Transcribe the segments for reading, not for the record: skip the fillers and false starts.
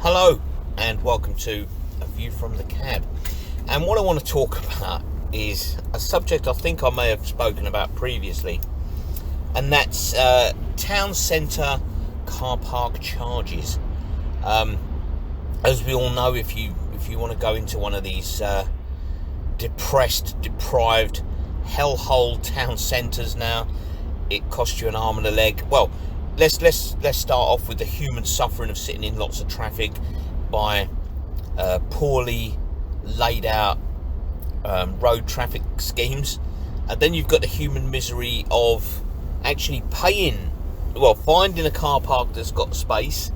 Hello and welcome to A View from the Cab. And what I want to talk about is a subject I think I may have spoken about previously, and that's town centre car park charges. As we all know, if you want to go into one of these depressed, deprived, hellhole town centres now, it costs you an arm and a leg. Well, let's start off with the human suffering of sitting in lots of traffic by poorly laid out road traffic schemes, and then you've got the human misery of actually finding a car park that's got space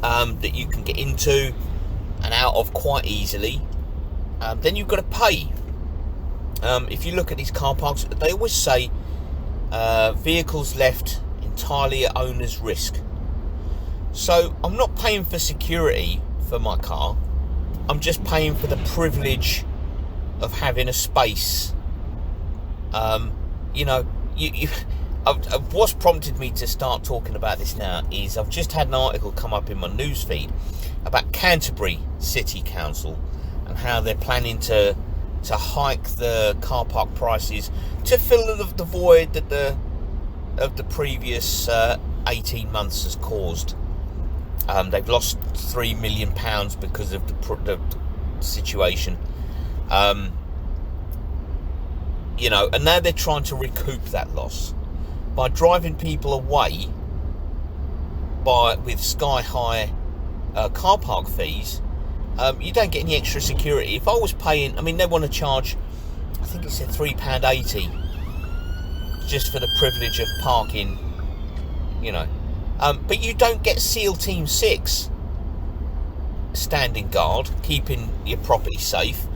that you can get into and out of quite easily. Then you've got to pay. If you look at these car parks, they always say vehicles left entirely at owner's risk. So I'm not paying for security for my car, I'm just paying for the privilege of having a space. What's prompted me to start talking about this now is I've just had an article come up in my newsfeed about Canterbury City Council and how they're planning to hike the car park prices to fill the void that the previous 18 months has caused. They've lost £3 million because of the situation. And now they're trying to recoup that loss by driving people away with sky high car park fees. You don't get any extra security. If I was paying, they want to charge, I think it said £3.80 just for the privilege of parking, but you don't get SEAL Team 6 standing guard, keeping your property safe.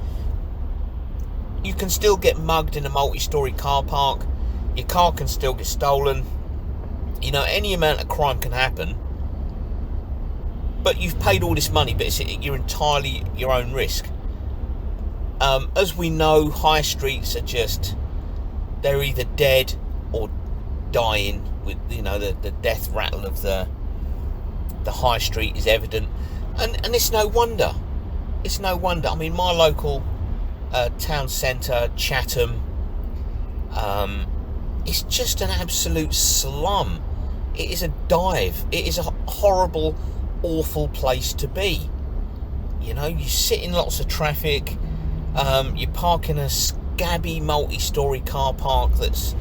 You can still get mugged in a multi-storey car park. Your car can still get stolen. Any amount of crime can happen. But you've paid all this money, but you're entirely your own risk. As we know, high streets are they're either dead or dying. With the death rattle of the high street is evident, and it's no wonder. My local town centre, Chatham, it's just an absolute slum. It is a dive. It is a horrible, awful place to be. You sit in lots of traffic. You park in a scabby multi-storey car park that's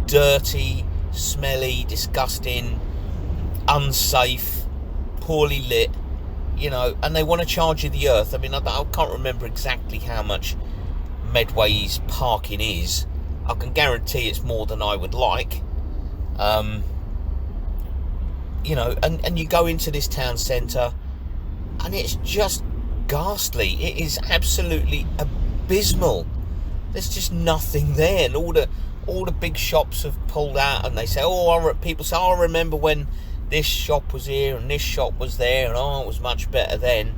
dirty, smelly, disgusting, unsafe, poorly lit, and they want to charge you the earth. I can't remember exactly how much Medway's parking is. I can guarantee it's more than I would like. And you go into this town centre and it's just ghastly. It is absolutely abysmal. There's just nothing there, and all the big shops have pulled out, and they say, people say, I remember when this shop was here and this shop was there, and it was much better then.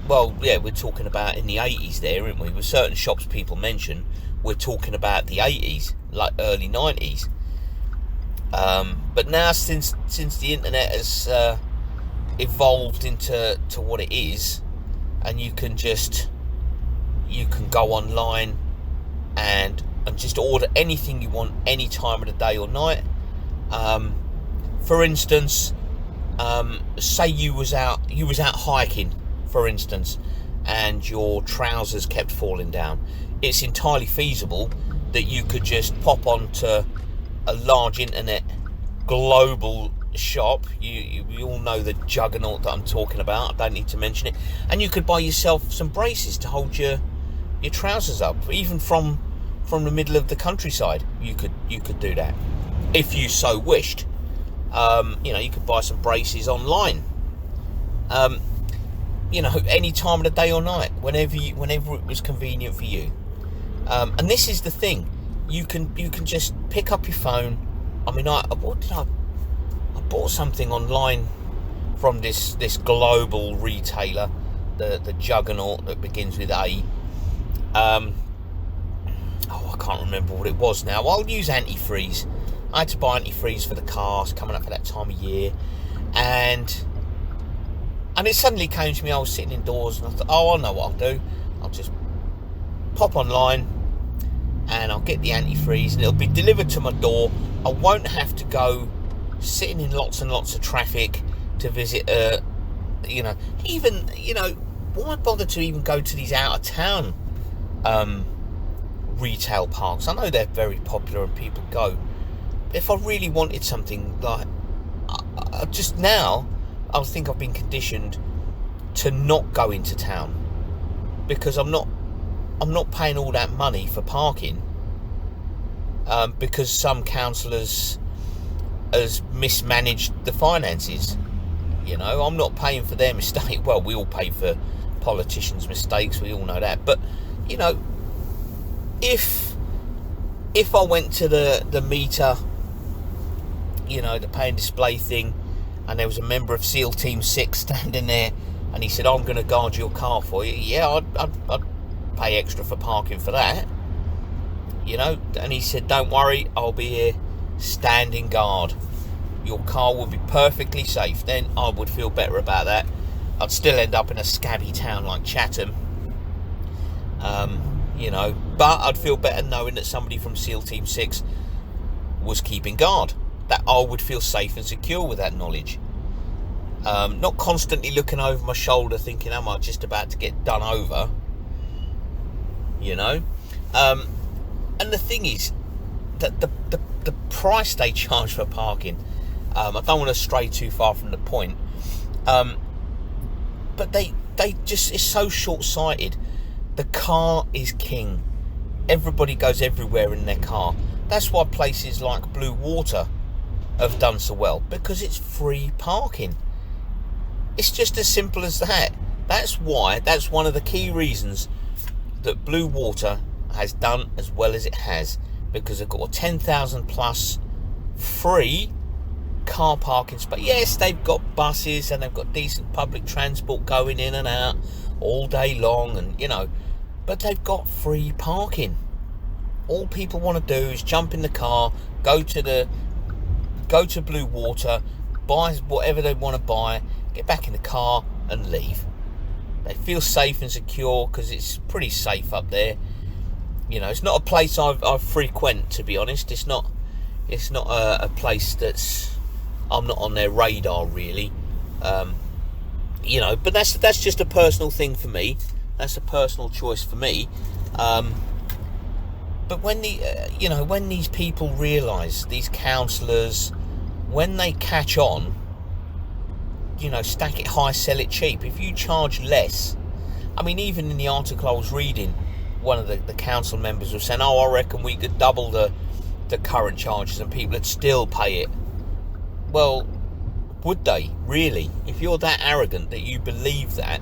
Well, yeah, we're talking about in the 80s there, aren't we? With certain shops people mention, we're talking about the 80s, like early 90s. But now, since the internet has evolved into what it is, and you can go online and just order anything you want any time of the day or night. For instance, say you was out hiking, for instance, and your trousers kept falling down. It's entirely feasible that you could just pop onto a large internet global shop. You all know the juggernaut that I'm talking about. I don't need to mention it. And you could buy yourself some braces to hold your trousers up, even from the middle of the countryside. You could do that if you so wished. You could buy some braces online. Any time of the day or night, whenever it was convenient for you. And this is the thing: you can just pick up your phone. I bought something online from this global retailer, the juggernaut that begins with A. I can't remember what it was now. I'll use antifreeze. I had to buy antifreeze for the cars coming up for that time of year, and And it suddenly came to me, I was sitting indoors, and I thought, oh, I know what I'll do. I'll just pop online, and I'll get the antifreeze, and it'll be delivered to my door. I won't have to go sitting in lots and lots of traffic to visit, why bother to even go to these out-of-town retail parks? I know they're very popular and people go. If I really wanted something, like, just now, I think I've been conditioned to not go into town, because I'm not paying all that money for parking, because some councillors has mismanaged the finances. I'm not paying for their mistake. Well, we all pay for politicians' mistakes, we all know that. But if I went to the meter, the pay and display thing, and there was a member of SEAL Team 6 standing there, and he said, I'm going to guard your car for you, yeah, I'd pay extra for parking for that, and he said, don't worry, I'll be here standing guard, your car will be perfectly safe. Then I would feel better about that. I'd still end up in a scabby town like Chatham, but I'd feel better knowing that somebody from SEAL Team 6 was keeping guard, that I would feel safe and secure with that knowledge. Not constantly looking over my shoulder thinking, am I just about to get done over? And the thing is that the price they charge for parking, I don't want to stray too far from the point, but they just, it's so short-sighted. The car is king. Everybody goes everywhere in their car. That's why places like Blue Water have done so well, because it's free parking. It's just as simple as that. That's one of the key reasons that Blue Water has done as well as it has, because they've got 10,000 plus free car parking space. Yes, they've got buses and they've got decent public transport going in and out all day long, and but they've got free parking. All people want to do is jump in the car, go to Blue Water, buy whatever they want to buy, get back in the car and leave. They feel safe and secure because it's pretty safe up there. It's not a place I frequent, to be honest. It's not a place I'm not on their radar really. But that's just a personal thing for me. That's a personal choice for me. But when when these people realise, these councillors, when they catch on, stack it high, sell it cheap. If you charge less, I mean, even in the article I was reading, one of the council members was saying, I reckon we could double the current charges and people would still pay it. Well, would they really? If you're that arrogant that you believe that,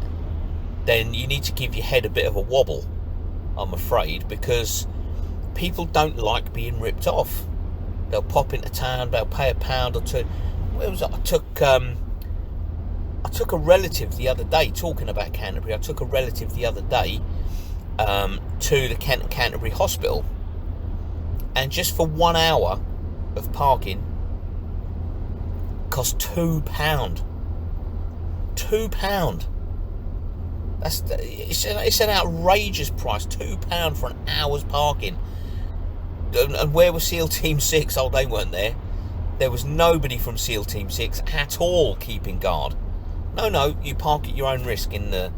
then you need to give your head a bit of a wobble, I'm afraid, because people don't like being ripped off. They'll pop into town, they'll pay a pound or two. Where was it? I took a relative the other day, talking about Canterbury, to the Canterbury Hospital, and just for 1 hour of parking cost £2. £2. It's an outrageous price. £2 for an hour's parking. And where was SEAL Team 6? Oh, they weren't there. There was nobody from SEAL Team 6 at all keeping guard. No, you park at your own risk in the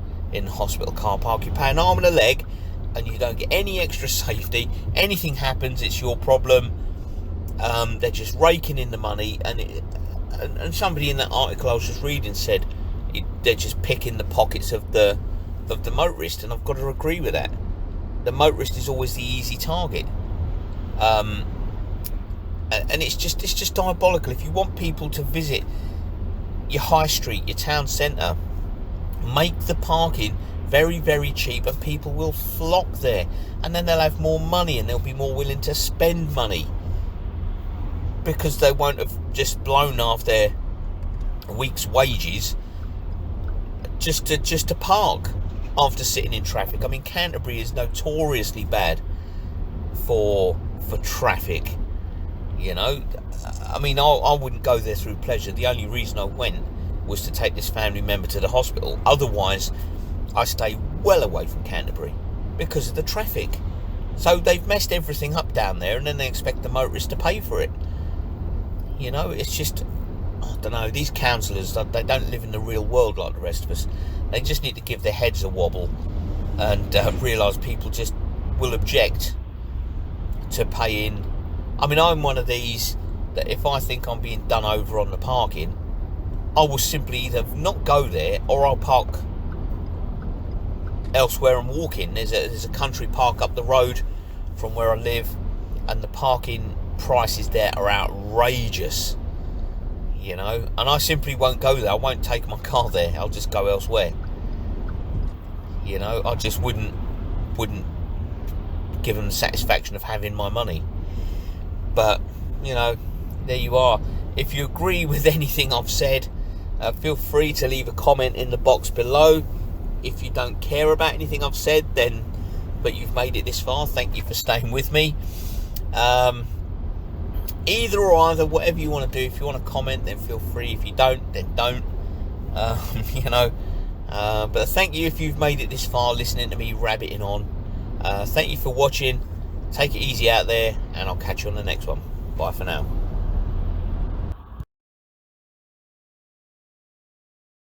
hospital car park. You pay an arm and a leg, and you don't get any extra safety. Anything happens, it's your problem. They're just raking in the money, and somebody in that article I was just reading said they're just picking the pockets of the motorist, and I've got to agree with that. The motorist is always the easy target, and it's just diabolical. If you want people to visit your high street, your town centre, make the parking very, very cheap, and people will flock there, and then they'll have more money and they'll be more willing to spend money, because they won't have just blown off their week's wages just to park after sitting in traffic. I mean, Canterbury is notoriously bad for traffic. I mean, I wouldn't go there through pleasure. The only reason I went was to take this family member to the hospital. Otherwise, I stay well away from Canterbury because of the traffic. So they've messed everything up down there, and then they expect the motorist to pay for it. You know, it's just, I don't know, these councillors, they don't live in the real world like the rest of us. They just need to give their heads a wobble and realise people just will object to paying. I mean, I'm one of these that if I think I'm being done over on the parking, I will simply either not go there or I'll park elsewhere and walk in. There's a country park up the road from where I live, and the parking prices there are outrageous, you know, and I simply won't go there. I won't take my car there. I'll just go elsewhere. You know, I just wouldn't give them the satisfaction of having my money. But, you know, there you are. If you agree with anything I've said, feel free to leave a comment in the box below. If you don't care about anything I've said, but you've made it this far, thank you for staying with me. Either or either, whatever you want to do. If you want to comment, then feel free. If you don't, then don't. You know. But thank you if you've made it this far, listening to me rabbiting on. Thank you for watching. Take it easy out there, and I'll catch you on the next one. Bye for now.